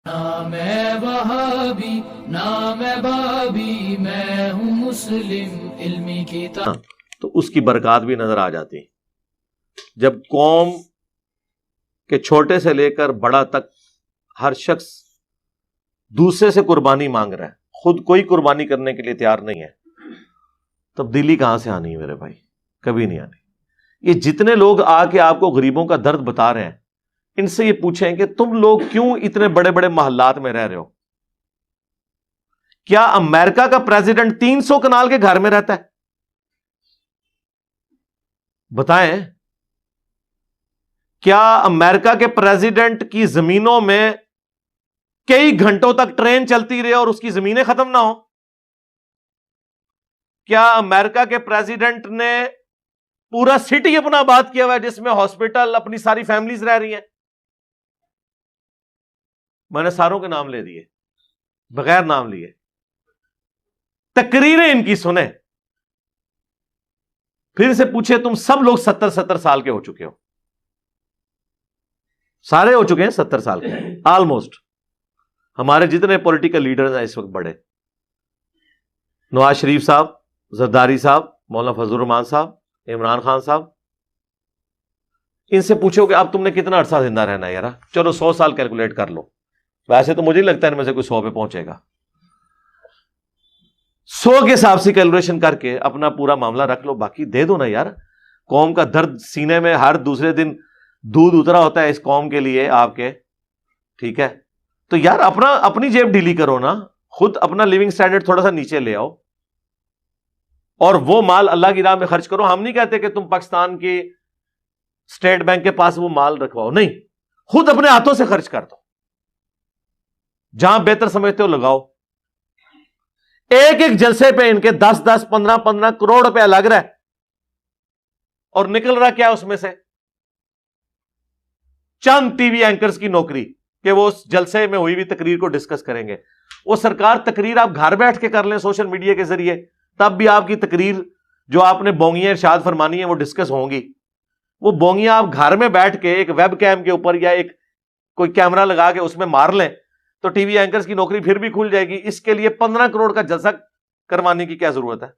نہ میں وہابی نہ میں بابی، میں ہوں مسلم علمی کتاب. تو اس کی برکات بھی نظر آ جاتی ہیں. جب قوم کے چھوٹے سے لے کر بڑا تک ہر شخص دوسرے سے قربانی مانگ رہا ہے، خود کوئی قربانی کرنے کے لیے تیار نہیں ہے، تبدیلی کہاں سے آنی ہے میرے بھائی؟ کبھی نہیں آنی. یہ جتنے لوگ آ کے آپ کو غریبوں کا درد بتا رہے ہیں، ان سے یہ پوچھیں کہ تم لوگ کیوں اتنے بڑے بڑے محلات میں رہ رہے ہو؟ کیا امریکہ کا پریزیڈنٹ 300 کنال کے گھر میں رہتا ہے؟ بتائیں. کیا امریکہ کے پریزیڈنٹ کی زمینوں میں کئی گھنٹوں تک ٹرین چلتی رہے اور اس کی زمینیں ختم نہ ہو؟ کیا امریکہ کے پریزیڈنٹ نے پورا سٹی اپنا آباد کیا ہوا ہے جس میں ہاسپٹل اپنی ساری فیملیز رہ رہی ہیں؟ میں نے ساروں کے نام لے دیے بغیر نام لیے. تقریریں ان کی سنیں، پھر سے پوچھے تم سب لوگ 70 سال کے ہو چکے ہو، سارے ہو چکے ہیں 70 سال کے آلموسٹ. ہمارے جتنے پولیٹیکل لیڈرز ہیں اس وقت بڑے، نواز شریف صاحب، زرداری صاحب، مولانا فضل الرحمان صاحب، عمران خان صاحب، ان سے پوچھو کہ اب تم نے کتنا عرصہ زندہ رہنا ہے یار؟ چلو 100 سال کیلکولیٹ کر لو، ویسے تو مجھے نہیں لگتا ان میں سے کوئی 100 پہ پہنچے گا. 100 کے حساب سے کیلکولیشن کر کے اپنا پورا معاملہ رکھ لو، باقی دے دو نا یار. قوم کا درد سینے میں ہر دوسرے دن دودھ اترا ہوتا ہے اس قوم کے لیے آپ کے، ٹھیک ہے؟ تو یار اپنی جیب ڈھیلی کرو نا، خود اپنا لیونگ سٹینڈرڈ تھوڑا سا نیچے لے آؤ اور وہ مال اللہ کی راہ میں خرچ کرو. ہم نہیں کہتے کہ تم پاکستان کی اسٹیٹ بینک کے پاس وہ مال رکھواؤ، نہیں، خود اپنے ہاتھوں سے خرچ کر دو، جہاں بہتر سمجھتے ہو لگاؤ. ایک ایک جلسے پہ ان کے 10 15 کروڑ روپے لگ رہا ہے اور نکل رہا کیا اس میں سے؟ چند ٹی وی اینکرز کی نوکری کہ وہ اس جلسے میں ہوئی بھی تقریر کو ڈسکس کریں گے. وہ سرکار تقریر آپ گھر بیٹھ کے کر لیں سوشل میڈیا کے ذریعے، تب بھی آپ کی تقریر جو آپ نے بونگیاں ارشاد فرمانی ہیں وہ ڈسکس ہوں گی. وہ بونگیاں آپ گھر میں بیٹھ کے ایک ویب کیم کے اوپر یا ایک کوئی کیمرہ لگا کے اس میں مار لیں تو ٹی وی اینکرز کی نوکری پھر بھی کھل جائے گی. اس کے لیے 15 کروڑ کا جلسہ کروانے کی کیا ضرورت ہے؟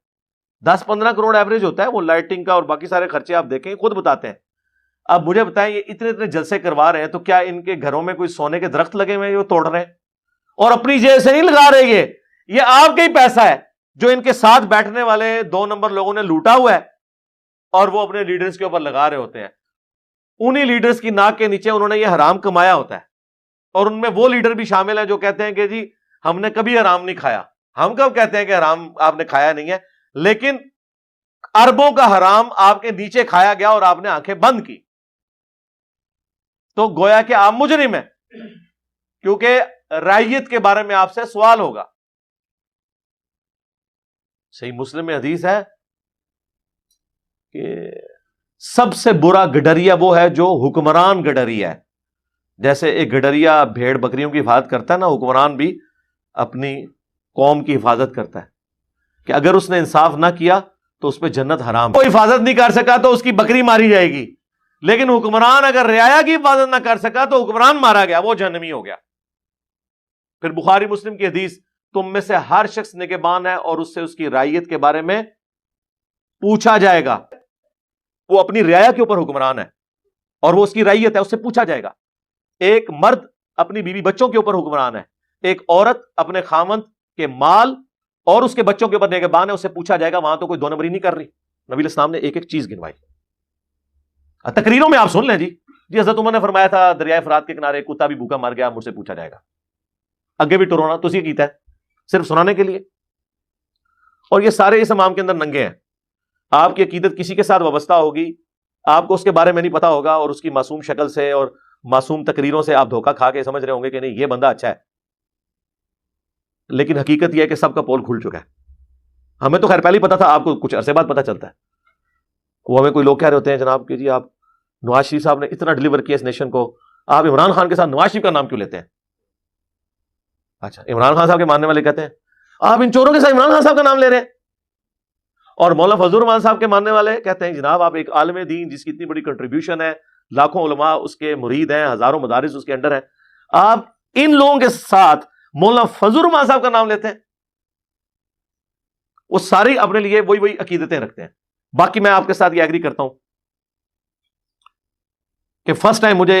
10-15 کروڑ ایوریج ہوتا ہے وہ لائٹنگ کا، اور باقی سارے خرچے آپ دیکھیں خود بتاتے ہیں. اب مجھے بتائیں یہ اتنے جلسے کروا رہے ہیں تو کیا ان کے گھروں میں کوئی سونے کے درخت لگے ہوئے ہیں جو توڑ رہے ہیں؟ اور اپنی جیب سے نہیں لگا رہے، یہ آپ کا ہی پیسہ ہے جو ان کے ساتھ بیٹھنے والے 2 نمبر لوگوں نے لوٹا ہوا ہے اور وہ اپنے لیڈرز کے اوپر لگا رہے ہوتے ہیں. انہی لیڈرز کی ناک کے نیچے انہوں نے یہ حرام کمایا ہوتا ہے، اور ان میں وہ لیڈر بھی شامل ہیں جو کہتے ہیں کہ جی ہم نے کبھی حرام نہیں کھایا. ہم کب کہتے ہیں کہ حرام آپ نے کھایا نہیں ہے؟ لیکن اربوں کا حرام آپ کے نیچے کھایا گیا اور آپ نے آنکھیں بند کی، تو گویا کہ آپ مجرم ہیں، کیونکہ رعیت کے بارے میں آپ سے سوال ہوگا. صحیح مسلم میں حدیث ہے کہ سب سے برا گڈریا وہ ہے جو حکمران گڈریا ہے. جیسے ایک گڈریا بھیڑ بکریوں کی حفاظت کرتا ہے نا، حکمران بھی اپنی قوم کی حفاظت کرتا ہے کہ اگر اس نے انصاف نہ کیا تو اس پہ جنت حرام ہے. وہ حفاظت نہیں کر سکا تو اس کی بکری ماری جائے گی، لیکن حکمران اگر رعایا کی حفاظت نہ کر سکا تو حکمران مارا گیا، وہ جہنمی ہو گیا. پھر بخاری مسلم کی حدیث، تم میں سے ہر شخص نگہبان ہے اور اس سے اس کی رعیت کے بارے میں پوچھا جائے گا. وہ اپنی رعایا کے اوپر حکمران ہے اور وہ اس کی رعیت ہے، اس سے پوچھا جائے گا. ایک مرد اپنی بیوی بچوں کے اوپر حکمران ہے، ایک عورت اپنے خامند کے مال اور اس کے بچوں کے اوپر نگہبان ہے، اس سے پوچھا جائے گا. وہاں تو کوئی 2 نمبری نہیں کر رہی. نبی علیہ السلام نے ایک ایک چیز گنوائی. تقریروں میں آپ سن لیں، جی حضرت عمر نے فرمایا تھا دریائے فرات کے کنارے کتا بھی بھوکا مر گیا، مجھ سے پوچھا جائے گا. اگے بھی ٹرونا تو کیتا ہے صرف سنانے کے لیے. اور یہ سارے اس امام کے اندر ننگے ہیں. آپ کی عقیدت کسی کے ساتھ وابستہ ہوگی، آپ کو اس کے بارے میں نہیں پتا ہوگا، اور اس کی معصوم شکل سے اور معصوم تقریروں سے آپ دھوکہ کھا کے سمجھ رہے ہوں گے کہ نہیں یہ بندہ اچھا ہے، لیکن حقیقت یہ ہے کہ سب کا پول کھل چکا ہے. ہمیں تو خیر پہلے ہی پتا تھا، آپ کو کچھ عرصے بعد پتا چلتا ہے. وہ ہمیں کوئی لوگ کہہ رہے ہوتے ہیں جناب کہ جی آپ نواز شریف صاحب نے اتنا ڈلیور کیا اس نیشن کو، آپ عمران خان کے ساتھ نواز شریف کا نام کیوں لیتے ہیں؟ اچھا، عمران خان صاحب کے ماننے والے کہتے ہیں آپ ان چوروں کے ساتھ عمران خان صاحب کا نام لے رہے ہیں. اور مولانا فضل الرحمان صاحب کے ماننے والے کہتے ہیں جناب آپ ایک عالم دین جس کی اتنی بڑی کنٹریبیوشن ہے، لاکھوں علماء اس کے مرید ہیں، ہزاروں مدارس اس کے انڈر ہیں، آپ ان لوگوں کے ساتھ مولانا فضل الرحمان صاحب کا نام لیتے ہیں. وہ سارے اپنے لیے وہی عقیدتیں رکھتے ہیں. باقی میں آپ کے ساتھ یہ ایگری کرتا ہوں کہ فرسٹ ٹائم مجھے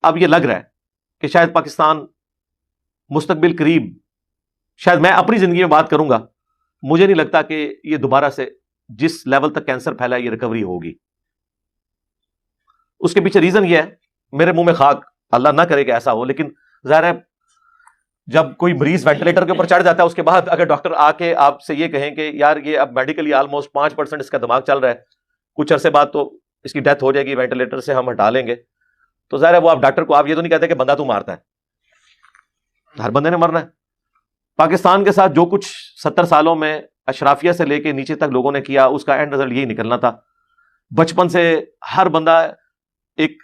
اب یہ لگ رہا ہے کہ شاید پاکستان مستقبل قریب، شاید میں اپنی زندگی میں بات کروں گا، مجھے نہیں لگتا کہ یہ دوبارہ سے جس لیول تک کینسر پھیلا یہ ریکوری ہوگی. اس کے پیچھے ریزن یہ ہے، میرے منہ میں خاک، اللہ نہ کرے کہ ایسا ہو، لیکن ظاہر ہے جب کوئی مریض وینٹیلیٹر کے اوپر چڑھ جاتا ہے، اس کے بعد اگر ڈاکٹر آ کے آپ سے یہ کہیں کہ یار یہ اب میڈیکلی آلموسٹ 5% اس کا دماغ چل رہا ہے، کچھ عرصے بعد تو اس کی ڈیتھ ہو جائے گی، وینٹیلیٹر سے ہم ہٹا لیں گے، تو ظاہر ہے وہ آپ ڈاکٹر کو آپ یہ تو نہیں کہتے کہ بندہ تو مارتا ہے، ہر بندے نے مرنا ہے. پاکستان کے ساتھ جو کچھ 70 سالوں میں اشرافیہ سے لے کے نیچے تک لوگوں نے کیا، اس کا اینڈ رزلٹ یہی نکلنا تھا. بچپن سے ہر بندہ ایک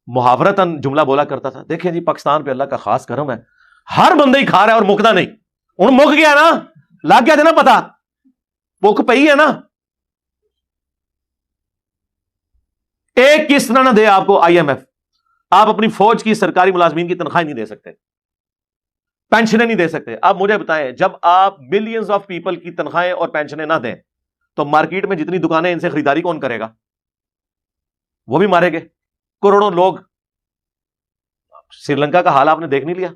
محاورتاً جملہ بولا کرتا تھا، دیکھیں جی پاکستان پہ اللہ کا خاص کرم ہے، ہر بندہ ہی کھا رہا ہے اور مکتا نہیں. ہوں مک گیا نا، لگ گیا تھا نا پتا، بک پئی ہے نا. ایک کس طرح نہ دے آپ کو IMF، آپ اپنی فوج کی سرکاری ملازمین کی تنخواہ نہیں دے سکتے، پینشنیں نہیں دے سکتے. آپ مجھے بتائیں جب آپ ملینز آف پیپل کی تنخواہیں اور پینشنیں نہ دیں تو مارکیٹ میں جتنی دکانیں ان سے خریداری کون کرے گا؟ وہ بھی مارے گے. کروڑوں لوگ، سری لنکا کا حال آپ نے دیکھ نہیں لیا.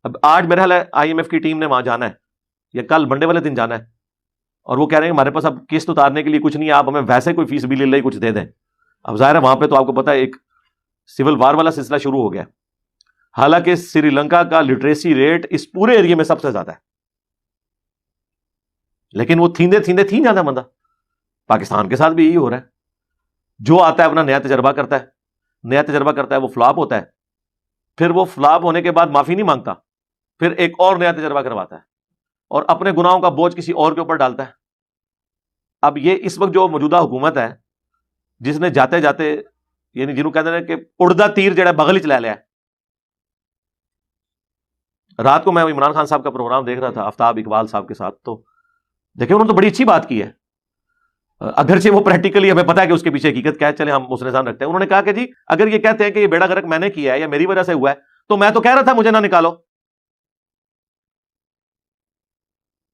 اب آج میرا حال ہے IMF کی ٹیم نے وہاں جانا ہے یا کل منڈے والے دن جانا ہے، اور وہ کہہ رہے ہیں ہمارے پاس اب قسط اتارنے کے لیے کچھ نہیں ہے، آپ ہمیں ویسے کوئی فی سبیل اللہ کچھ دے دیں. اب ظاہر ہے وہاں پہ تو آپ کو پتا ہے ایک سول وار والا سلسلہ شروع ہو گیا. حالانکہ سری لنکا کا لٹریسی ریٹ اس پورے ایریا میں سب سے زیادہ ہے، لیکن وہ تھیندے تھین جاتا ہے بندہ. پاکستان کے ساتھ بھی یہی ہو رہا ہے، جو آتا ہے اپنا نیا تجربہ کرتا ہے، وہ فلاپ ہوتا ہے، پھر وہ فلاپ ہونے کے بعد معافی نہیں مانگتا، پھر ایک اور نیا تجربہ کرواتا ہے اور اپنے گناہوں کا بوجھ کسی اور کے اوپر ڈالتا ہے. اب یہ اس وقت جو موجودہ حکومت ہے جس نے جاتے جاتے یعنی جنہوں کہتے ہیں کہ اڑدا تیر جڑا بغل چ لے لیا. رات کو میں عمران خان صاحب کا پروگرام دیکھ رہا تھا آفتاب اقبال صاحب کے ساتھ، تو دیکھیں انہوں نے تو بڑی اچھی بات کی ہے، اگرچہ وہ پریکٹیکلی ہمیں پتا ہے کہ اس کے پیچھے حقیقت کیا ہے، چلے ہم اس نظام رکھتے ہیں. انہوں نے کہا کہ جی اگر یہ کہتے ہیں کہ یہ بیڑا غرق میں نے کیا ہے یا میری وجہ سے ہوا ہے، تو میں تو کہہ رہا تھا مجھے نہ نکالو،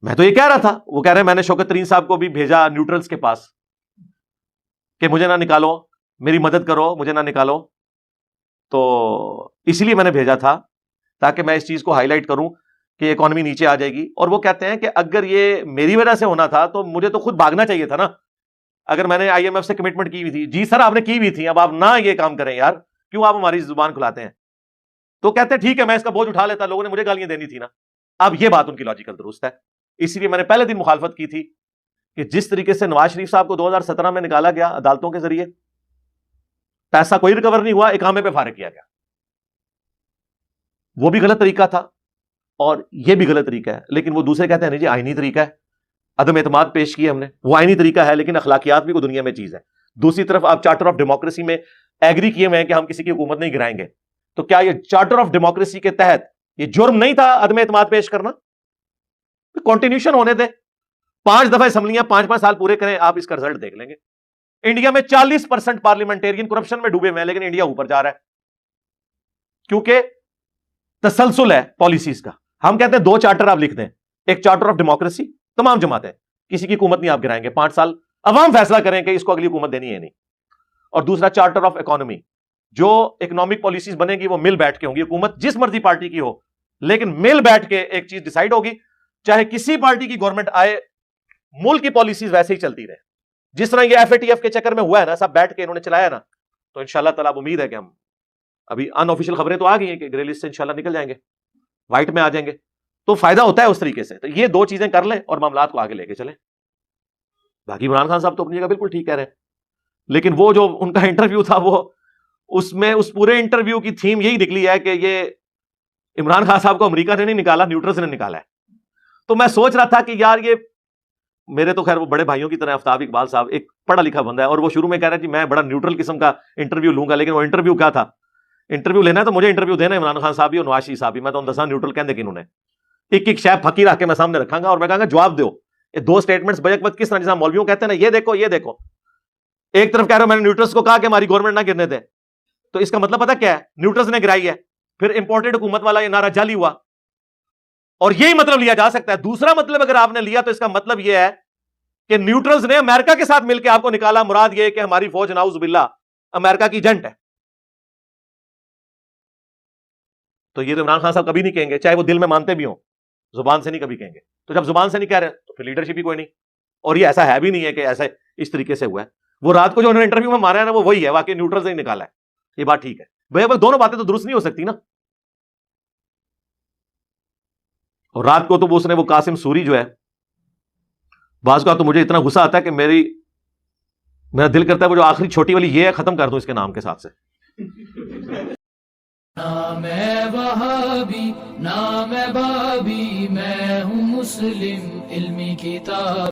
میں تو یہ کہہ رہا تھا. وہ کہہ رہے ہیں میں نے شوکت ترین صاحب کو بھی بھیجا نیوٹرلز کے پاس کہ مجھے نہ نکالو، میری مدد کرو، مجھے نہ نکالو. تو اسی لیے میں نے بھیجا تھا تاکہ میں اس چیز کو ہائی لائٹ کروں کہ اکانومی نیچے آ جائے گی. اور وہ کہتے ہیں کہ اگر یہ میری وجہ سے ہونا تھا تو مجھے تو خود بھاگنا چاہیے تھا نا، اگر میں نے IMF سے کمٹمنٹ کی ہوئی تھی. جی سر آپ نے کی ہوئی تھی، اب آپ نہ یہ کام کریں یار، کیوں آپ ہماری زبان کھلاتے ہیں؟ تو کہتے ہیں ٹھیک ہے میں اس کا بوجھ اٹھا لیتا، لوگوں نے مجھے گالیاں دینی تھی نا. اب یہ بات ان کی لاجیکل درست ہے، اسی لیے میں نے پہلے دن مخالفت کی تھی کہ جس طریقے سے نواز شریف صاحب کو 2017 میں نکالا گیا عدالتوں کے ذریعے، پیسہ کوئی ریکور نہیں ہوا، اقامے پہ فارغ کیا گیا، وہ بھی غلط طریقہ تھا اور یہ بھی غلط طریقہ ہے. لیکن وہ دوسرے کہتے ہیں نہیں جی آئینی طریقہ ہے، عدم اعتماد پیش کی ہم نے، وہ آئینی طریقہ ہے لیکن اخلاقیات بھی کوئی دنیا میں چیز ہے. دوسری طرف آپ چارٹر آف ڈیموکریسی میں ایگری کیے ہوئے ہیں کہ ہم کسی کی حکومت نہیں گرائیں گے، تو کیا یہ چارٹر آف ڈیموکریسی کے تحت یہ جرم نہیں تھا عدم اعتماد پیش کرنا؟ کنٹینیوشن ہونے دیں، 5 دفعہ اسمبلیاں 5 سال پورے کریں، آپ اس کا رزلٹ دیکھ لیں گے. انڈیا میں 40% پارلیمنٹیرین کرپشن میں ڈوبے ہوئے ہیں، لیکن انڈیا اوپر جا رہا ہے کیونکہ تسلسل ہے پالیسیز کا. ہم کہتے ہیں 2 چارٹر آپ لکھ دیں، ایک چارٹر آف ڈیموکریسی، تمام جماعتیں، کسی کی حکومت نہیں آپ گرائیں گے، 5 سال عوام فیصلہ کریں کہ اس کو اگلی حکومت دینی ہے نہیں. اور دوسرا چارٹر آف اکانومی، جو اکنامک پالیسیز بنے گی وہ مل بیٹھ کے ہوں گی، حکومت جس مرضی پارٹی کی ہو لیکن مل بیٹھ کے ایک چیز ڈیسائیڈ ہوگی، چاہے کسی پارٹی کی گورنمنٹ آئے، ملک کی پالیسیز ویسے ہی چلتی رہے. جس طرح یہ FATF کے چکر میں ہوا ہے نا، سب بیٹھ کے انہوں نے چلایا نا، تو انشاءاللہ تعالیٰ امید ہے کہ ہم ابھی ان آفیشیل خبریں تو آ گئی ہیں کہ گرے لسٹ سے انشاءاللہ نکل جائیں گے، وائٹ میں آ جائیں گے، تو فائدہ ہوتا ہے اس طریقے سے. تو یہ 2 چیزیں کر لیں اور معاملات کو آگے لے کے چلیں. باقی عمران خان صاحب تو اپنی جگہ بالکل ٹھیک کہہ رہے ہیں، لیکن وہ جو ان کا انٹرویو تھا، وہ اس میں اس پورے انٹرویو کی تھیم یہی نکلی ہے کہ یہ عمران خان صاحب کو امریکہ نے نہیں نکالا، نیوٹرل سے نے نکالا ہے. تو میں سوچ رہا تھا کہ یار یہ میرے تو خیر وہ بڑے بھائیوں کی طرح آفتاب اقبال صاحب ایک پڑھا لکھا بندہ ہے، اور وہ شروع میں کہہ رہا ہے جی میں بڑا نیوٹرل قسم کا انٹرویو لوں گا، لیکن وہ انٹرویو کیا تھا؟ انٹرویو لینا ہے تو مجھے انٹرویو دینا ہے عمران خان صاحب بھی اور نواز شریف صاحب بھی. میں تو دساں نیوٹرل کہنے کہ انہوں نے ایک شے پھکی رکھ کے میں سامنے رکھاں گا اور میں کہاں گا جواب دو. یہ 2 سٹیٹمنٹس بیک وقت کس طرح جیسا مولویوں کہتے ہیں نا، یہ دیکھو یہ دیکھو، ایک طرف کہہ رہا ہوں میں نے نیوٹرلس کو کہا کہ ہماری گورنمنٹ نہ گرنے دے، تو اس کا مطلب پتہ کیا ہے؟ نیوٹرلس نے گرائی ہے، پھر امپورٹڈ حکومت والا یہ نعرہ جعلی ہوا، اور یہی مطلب لیا جا سکتا ہے۔ دوسرا مطلب اگر آپ نے لیا تو اس کا مطلب یہ ہے کہ نیوٹرلز نے امریکہ کے ساتھ مل کے آپ کو نکالا، مراد یہ کہ ہماری فوج نعوذ باللہ امریکہ کی ایجنٹ ہے۔ تو یہ تو عمران خان صاحب کبھی نہیں کہیں گے، چاہے وہ دل میں مانتے بھی ہوں، زبان سے نہیں کبھی کہیں گے۔ تو جب زبان سے نہیں کہہ رہے تو پھر لیڈرشپ ہی کوئی نہیں، اور یہ ایسا ہے بھی نہیں ہے کہ ایسا اس طریقے سے ہوا ہے۔ وہ رات کو جو انہوں نے انٹرویو میں مارا ہے نا، وہ وہی ہے، واقعی نیوٹرل سے ہی نکالا ہے۔ یہ بات ٹھیک ہے بھائی، دونوں باتیں تو درست نہیں ہو سکتی نا۔ اور رات کو تو اس نے وہ قاسم سوری جو ہے، بعض کا تو مجھے اتنا غصہ آتا ہے کہ میرا دل کرتا ہے وہ جو آخری چھوٹی والی یہ ہے ختم کر دوں اس کے نام کے ساتھ سے۔ نام ہے وہابی، نام ہے بابی، میں ہوں مسلم علمی کتاب